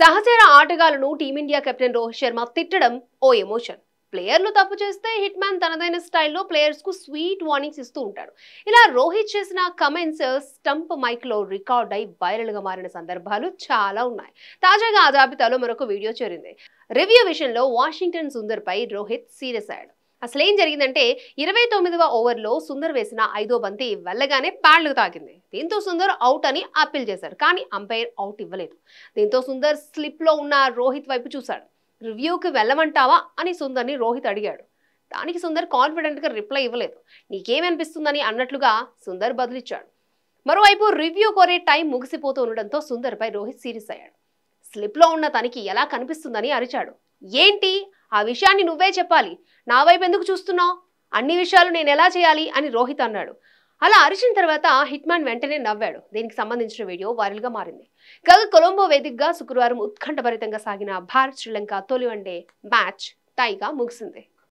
సహచర ఆటగాళ్లను team India captain Rohit Sharma తిట్టడం ఓ ఎమోషన్. ప్లేయర్లు తప్పు చేస్తే హిట్ మ్యాన్ తనదైన స్టైల్లో ప్లేయర్స్ కు స్వీట్ వార్నింగ్స్ ఇస్తూ ఉంటాడు. ఇలా రోహిత్ చేసిన కమెంట్స్ స్టంప్ మైక్ లో రికార్డ్ అయి వైరల్ గా మారిన సందర్భాలు చాలా ఉన్నాయి. తాజాగా ఆ జాబితాలో మరొక వీడియో చేరింది. రివ్యూ విషయంలో వాషింగ్టన్ సుందర్ పై రోహిత్ సీరియస్ అయ్యాడు. అసలేం జరిగిందంటే 29వ ఓవర్లో సుందర్ వేసిన 5వ బంతి వెళ్ళగానే ప్యాడ్లకు తాకింది. దీంతో సుందర్ అవుట్ అని అప్పీల్ చేశాడు, కానీ అంపైర్ అవుట్ ఇవ్వలేదు. దీంతో సుందర్ స్లిప్ లో ఉన్న రోహిత్ వైపు చూశాడు. రివ్యూకి వెళ్ళమంటావా అని సుందర్ని రోహిత్ అడిగాడు. దానికి సుందర్ కాన్ఫిడెంట్ గా రిప్లై ఇవ్వలేదు. నీకేమనిపిస్తుందని అన్నట్లుగా సుందర్ బదులిచ్చాడు. మరోవైపు రివ్యూ కోరే టైం ముగిసిపోతూ ఉండడంతో సుందర్ పై రోహిత్ సీరియస్ అయ్యాడు. స్లిప్ లో ఉన్న తనకి ఎలా కనిపిస్తుందని అరిచాడు. ఏంటి, ఆ విషయాన్ని నువ్వే చెప్పాలి, నా వైపు ఎందుకు చూస్తున్నావు, అన్ని విషయాలు నేను ఎలా చేయాలి అని రోహిత్ అన్నాడు. అలా అరిచిన తర్వాత హిట్ మ్యాన్ వెంటనే నవ్వాడు. దీనికి సంబంధించిన వీడియో వైరల్ గా మారింది. కొలంబో వేదికగా శుక్రవారం ఉత్కంఠభరితంగా సాగిన భారత్ శ్రీలంక తొలి వన్డే మ్యాచ్ టైగా ముగిసింది.